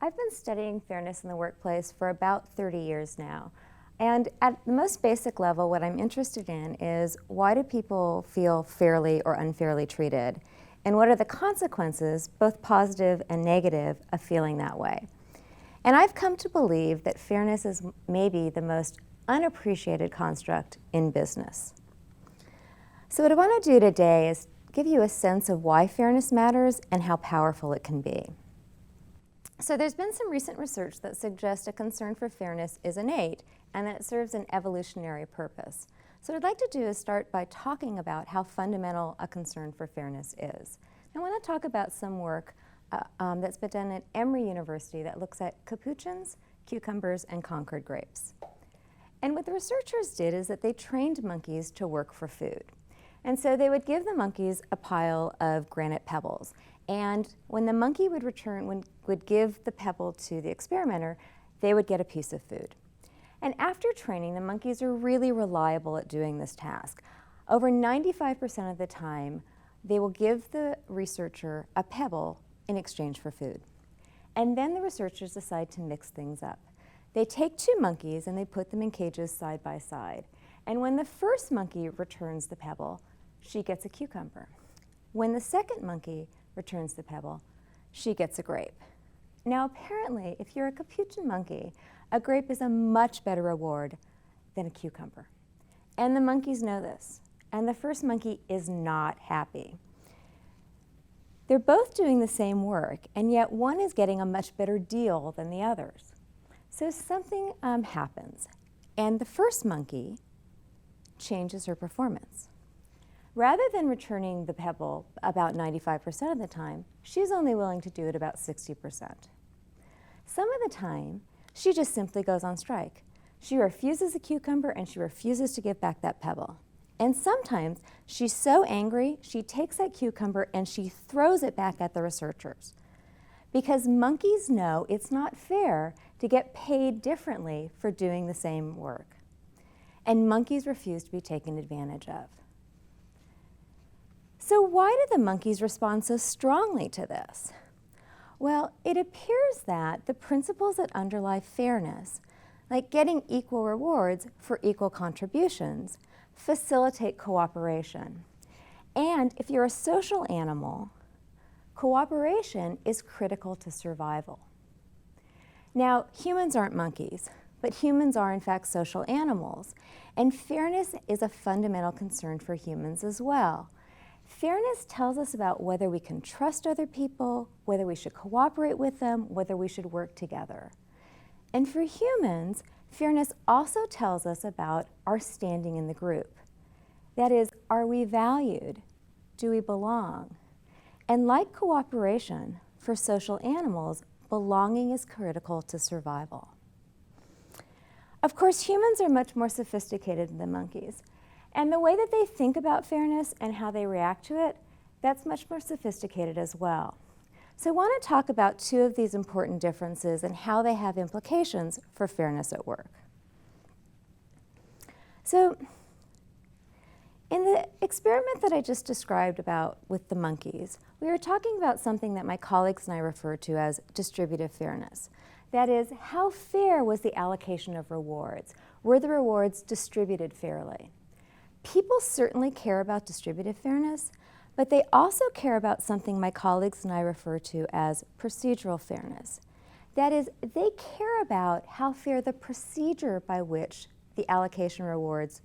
I've been studying fairness in the workplace for about 30 years now. And at the most basic level, what I'm interested in is why do people feel fairly or unfairly treated? And what are the consequences, both positive and negative, of feeling that way? And I've come to believe that fairness is maybe the most unappreciated construct in business. So what I want to do today is give you a sense of why fairness matters and how powerful it can be. So there's been some recent research that suggests a concern for fairness is innate and that it serves an evolutionary purpose. So what I'd like to do is start by talking about how fundamental a concern for fairness is. I want to talk about some work that's been done at Emory University that looks at capuchins, cucumbers, and Concord grapes. And what the researchers did is that they trained monkeys to work for food. And so they would give the monkeys a pile of granite pebbles. And when the monkey would give the pebble to the experimenter, they would get a piece of food. And after training, the monkeys are really reliable at doing this task. Over 95% of the time, they will give the researcher a pebble in exchange for food. And then the researchers decide to mix things up. They take two monkeys and they put them in cages side by side. And when the first monkey returns the pebble, she gets a cucumber. When the second monkey returns the pebble, she gets a grape. Now apparently, if you're a capuchin monkey, a grape is a much better reward than a cucumber. And the monkeys know this. And the first monkey is not happy. They're both doing the same work, and yet one is getting a much better deal than the others. So something happens, and the first monkey changes her performance. Rather than returning the pebble about 95% of the time, she's only willing to do it about 60%. Some of the time, she just simply goes on strike. She refuses a cucumber and she refuses to give back that pebble. And sometimes she's so angry, she takes that cucumber and she throws it back at the researchers. Because monkeys know it's not fair to get paid differently for doing the same work. And monkeys refuse to be taken advantage of. So why do the monkeys respond so strongly to this? Well, it appears that the principles that underlie fairness, like getting equal rewards for equal contributions, facilitate cooperation. And if you're a social animal, cooperation is critical to survival. Now, humans aren't monkeys, but humans are in fact social animals, and fairness is a fundamental concern for humans as well. Fairness tells us about whether we can trust other people, whether we should cooperate with them, whether we should work together. And for humans, fairness also tells us about our standing in the group. That is, are we valued? Do we belong? And like cooperation, for social animals, belonging is critical to survival. Of course, humans are much more sophisticated than monkeys. And the way that they think about fairness and how they react to it, that's much more sophisticated as well. So I want to talk about two of these important differences and how they have implications for fairness at work. So in the experiment that I just described about with the monkeys, we were talking about something that my colleagues and I refer to as distributive fairness. That is, how fair was the allocation of rewards? Were the rewards distributed fairly? People certainly care about distributive fairness, but they also care about something my colleagues and I refer to as procedural fairness. That is, they care about how fair the procedure by which the allocation rewards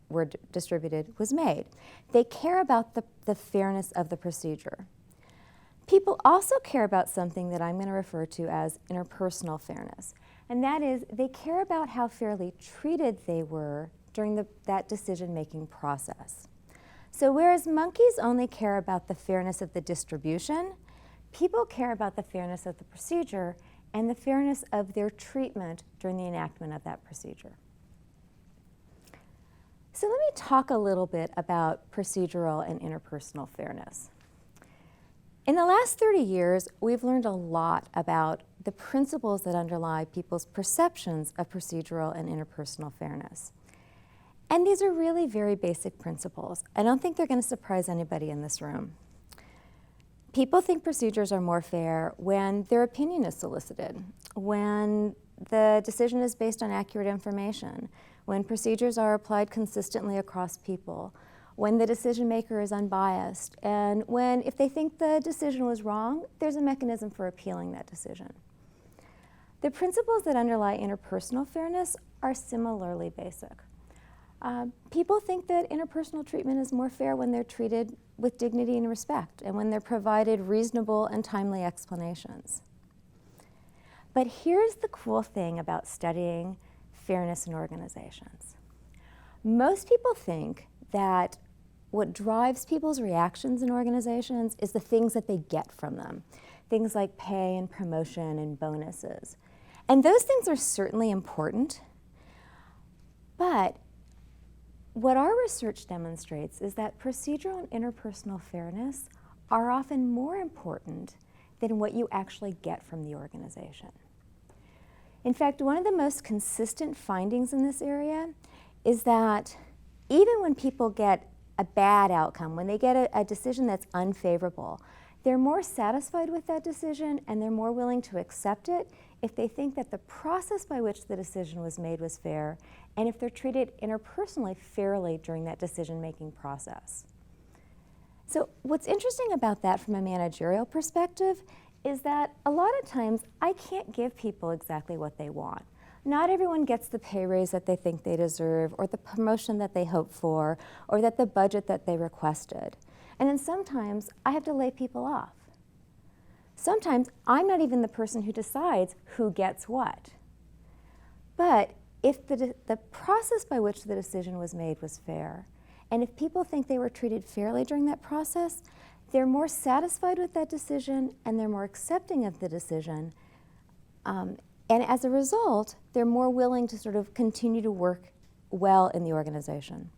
were distributed was made. They care about the fairness of the procedure. People also care about something that I'm going to refer to as interpersonal fairness, and that is, they care about how fairly treated they were during that decision-making process. So whereas monkeys only care about the fairness of the distribution, people care about the fairness of the procedure and the fairness of their treatment during the enactment of that procedure. So let me talk a little bit about procedural and interpersonal fairness. In the last 30 years, we've learned a lot about the principles that underlie people's perceptions of procedural and interpersonal fairness. And these are really very basic principles. I don't think they're going to surprise anybody in this room. People think procedures are more fair when their opinion is solicited, when the decision is based on accurate information, when procedures are applied consistently across people, when the decision maker is unbiased, and when, if they think the decision was wrong, there's a mechanism for appealing that decision. The principles that underlie interpersonal fairness are similarly basic. People think that interpersonal treatment is more fair when they're treated with dignity and respect, and when they're provided reasonable and timely explanations. But here's the cool thing about studying fairness in organizations. Most people think that what drives people's reactions in organizations is the things that they get from them, things like pay and promotion and bonuses. And those things are certainly important, but what our research demonstrates is that procedural and interpersonal fairness are often more important than what you actually get from the organization. In fact, one of the most consistent findings in this area is that even when people get a bad outcome, when they get a decision that's unfavorable, they're more satisfied with that decision and they're more willing to accept it if they think that the process by which the decision was made was fair, and if they're treated interpersonally fairly during that decision-making process. So what's interesting about that from a managerial perspective is that a lot of times I can't give people exactly what they want. Not everyone gets the pay raise that they think they deserve, or the promotion that they hope for, or that the budget that they requested. And then sometimes I have to lay people off. Sometimes I'm not even the person who decides who gets what. But if the process by which the decision was made was fair, and if people think they were treated fairly during that process, they're more satisfied with that decision and they're more accepting of the decision. And as a result, they're more willing to sort of continue to work well in the organization.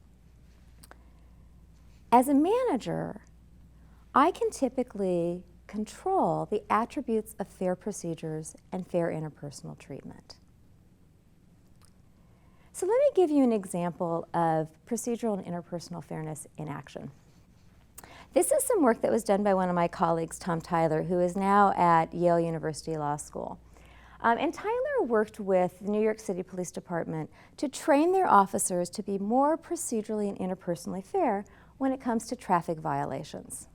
As a manager, I can typically control the attributes of fair procedures and fair interpersonal treatment. So let me give you an example of procedural and interpersonal fairness in action. This is some work that was done by one of my colleagues, Tom Tyler, who is now at Yale University Law School. And Tyler worked with the New York City Police Department to train their officers to be more procedurally and interpersonally fair when it comes to traffic violations.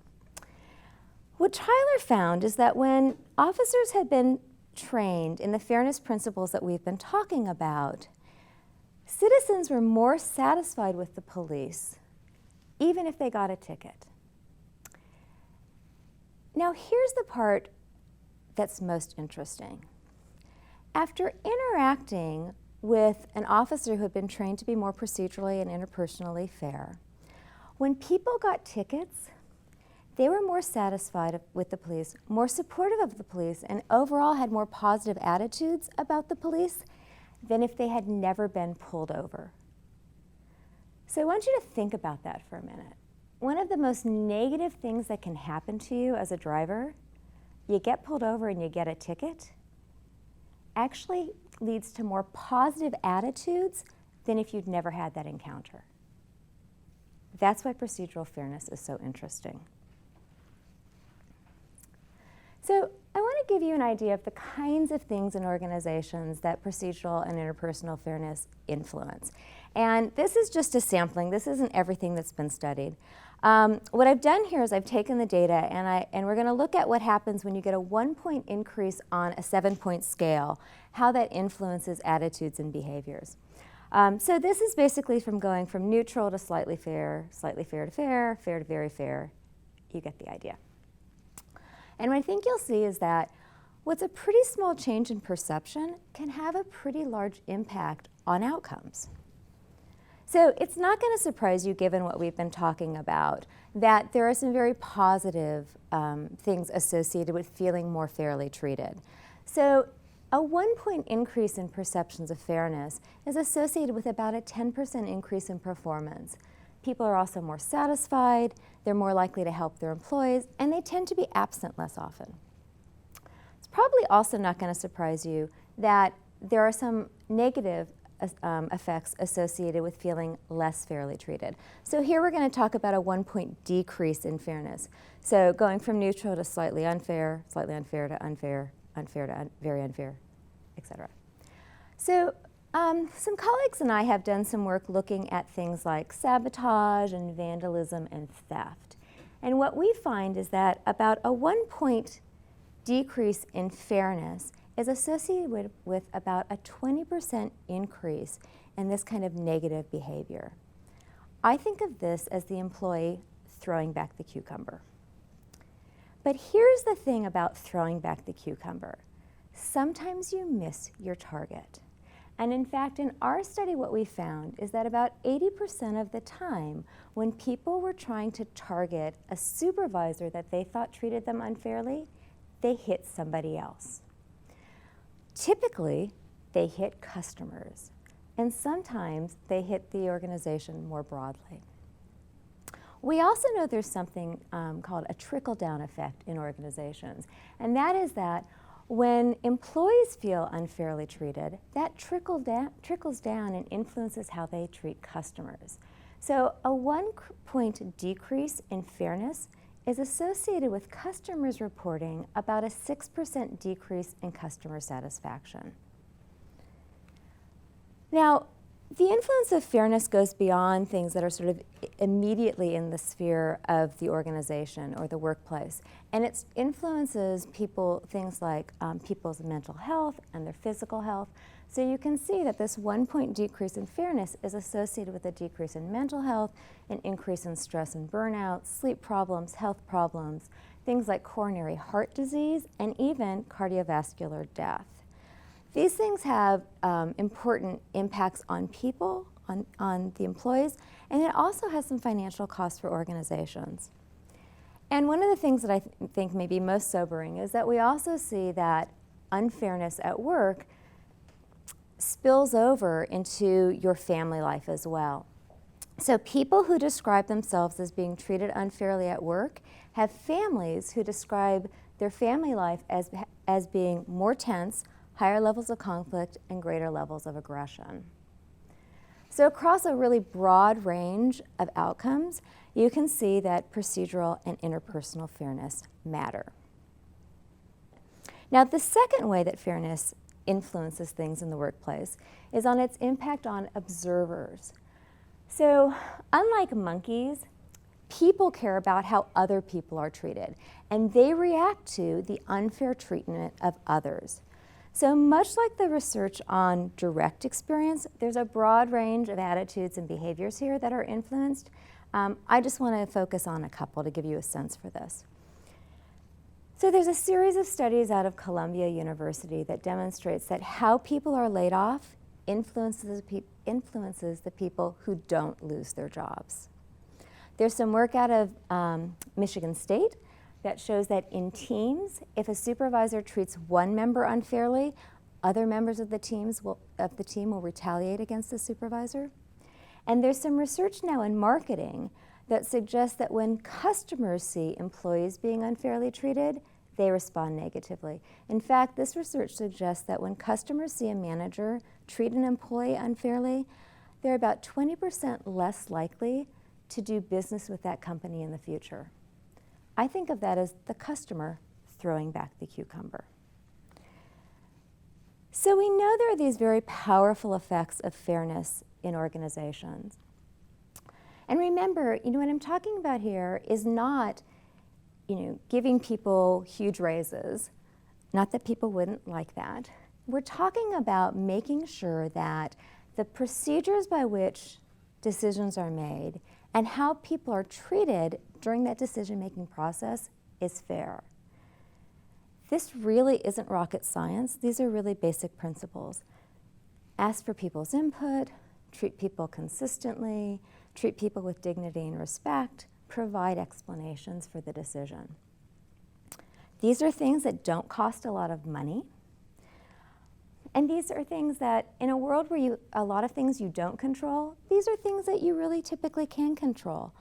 What Tyler found is that when officers had been trained in the fairness principles that we've been talking about, citizens were more satisfied with the police, even if they got a ticket. Now, here's the part that's most interesting. After interacting with an officer who had been trained to be more procedurally and interpersonally fair, when people got tickets, they were more satisfied with the police, more supportive of the police, and overall had more positive attitudes about the police than if they had never been pulled over. So I want you to think about that for a minute. One of the most negative things that can happen to you as a driver, you get pulled over and you get a ticket, actually leads to more positive attitudes than if you'd never had that encounter. That's why procedural fairness is so interesting. So I want to give you an idea of the kinds of things in organizations that procedural and interpersonal fairness influence. And this is just a sampling. This isn't everything that's been studied. What I've done here is I've taken the data and we're going to look at what happens when you get a 1-point increase on a 7-point scale, how that influences attitudes and behaviors. So this is basically from going from neutral to slightly fair to fair, fair to very fair. You get the idea. And what I think you'll see is that what's a pretty small change in perception can have a pretty large impact on outcomes. So it's not going to surprise you, given what we've been talking about, that there are some very positive things associated with feeling more fairly treated. So a 1-point increase in perceptions of fairness is associated with about a 10% increase in performance. People are also more satisfied, they're more likely to help their employees, and they tend to be absent less often. It's probably also not going to surprise you that there are some negative effects associated with feeling less fairly treated. So here we're going to talk about a 1-point decrease in fairness. So going from neutral to slightly unfair to unfair, unfair to very unfair, etc. So some colleagues and I have done some work looking at things like sabotage and vandalism and theft. And what we find is that about a 1-point decrease in fairness is associated with about a 20% increase in this kind of negative behavior. I think of this as the employee throwing back the cucumber. But here's the thing about throwing back the cucumber. Sometimes you miss your target. And in fact, in our study, what we found is that about 80% of the time, when people were trying to target a supervisor that they thought treated them unfairly, they hit somebody else. Typically, they hit customers, and sometimes they hit the organization more broadly. We also know there's something called a trickle-down effect in organizations, and that is that when employees feel unfairly treated, that trickles down and influences how they treat customers. So a 1-point decrease in fairness is associated with customers reporting about a 6% decrease in customer satisfaction. Now, the influence of fairness goes beyond things that are sort of immediately in the sphere of the organization or the workplace. And it influences people, things like people's mental health and their physical health. So you can see that this 1-point decrease in fairness is associated with a decrease in mental health, an increase in stress and burnout, sleep problems, health problems, things like coronary heart disease, and even cardiovascular death. These things have important impacts on people, on the employees, and it also has some financial costs for organizations. And one of the things that I think may be most sobering is that we also see that unfairness at work spills over into your family life as well. So people who describe themselves as being treated unfairly at work have families who describe their family life as being more tense, higher levels of conflict, and greater levels of aggression. So across a really broad range of outcomes, you can see that procedural and interpersonal fairness matter. Now, the second way that fairness influences things in the workplace is on its impact on observers. So, unlike monkeys, people care about how other people are treated, and they react to the unfair treatment of others. So much like the research on direct experience, there's a broad range of attitudes and behaviors here that are influenced. I just want to focus on a couple to give you a sense for this. So there's a series of studies out of Columbia University that demonstrates that how people are laid off influences the people who don't lose their jobs. There's some work out of Michigan State that shows that in teams, if a supervisor treats one member unfairly, other members of the team will retaliate against the supervisor. And there's some research now in marketing that suggests that when customers see employees being unfairly treated, they respond negatively. In fact, this research suggests that when customers see a manager treat an employee unfairly, they're about 20% less likely to do business with that company in the future. I think of that as the customer throwing back the cucumber. So we know there are these very powerful effects of fairness in organizations. And remember, what I'm talking about here is not, giving people huge raises. Not that people wouldn't like that. We're talking about making sure that the procedures by which decisions are made and how people are treated during that decision-making process is fair. This really isn't rocket science. These are really basic principles. Ask for people's input, treat people consistently, treat people with dignity and respect, provide explanations for the decision. These are things that don't cost a lot of money. And these are things that, in a world where a lot of things you don't control, these are things that you really typically can control.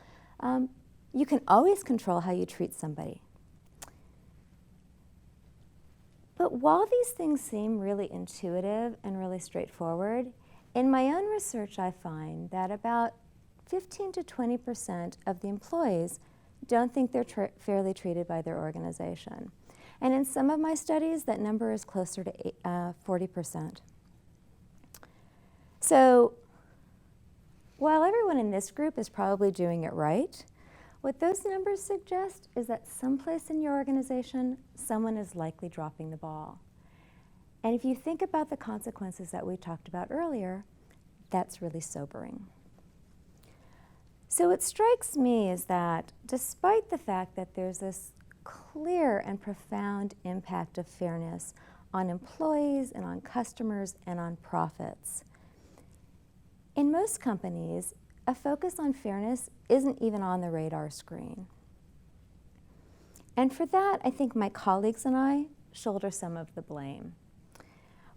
You can always control how you treat somebody. But while these things seem really intuitive and really straightforward, In my own research, I find that about 15 to 20% of the employees don't think they're fairly treated by their organization. And in some of my studies, that number is closer to 40%. So while everyone in this group is probably doing it right, what those numbers suggest is that someplace in your organization, someone is likely dropping the ball. And if you think about the consequences that we talked about earlier, that's really sobering. So what strikes me is that despite the fact that there's this clear and profound impact of fairness on employees and on customers and on profits, in most companies, a focus on fairness isn't even on the radar screen. And for that, I think my colleagues and I shoulder some of the blame.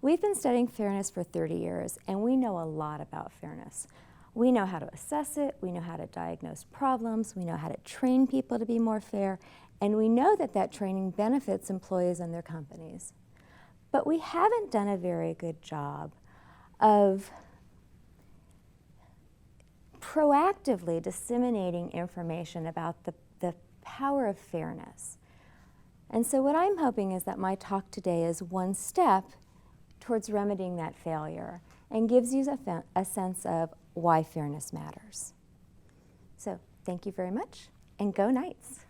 We've been studying fairness for 30 years, and we know a lot about fairness. We know how to assess it, we know how to diagnose problems, we know how to train people to be more fair, and we know that that training benefits employees and their companies. But we haven't done a very good job of proactively disseminating information about the power of fairness. And so what I'm hoping is that my talk today is one step towards remedying that failure and gives you a sense of why fairness matters. So thank you very much, and go Knights.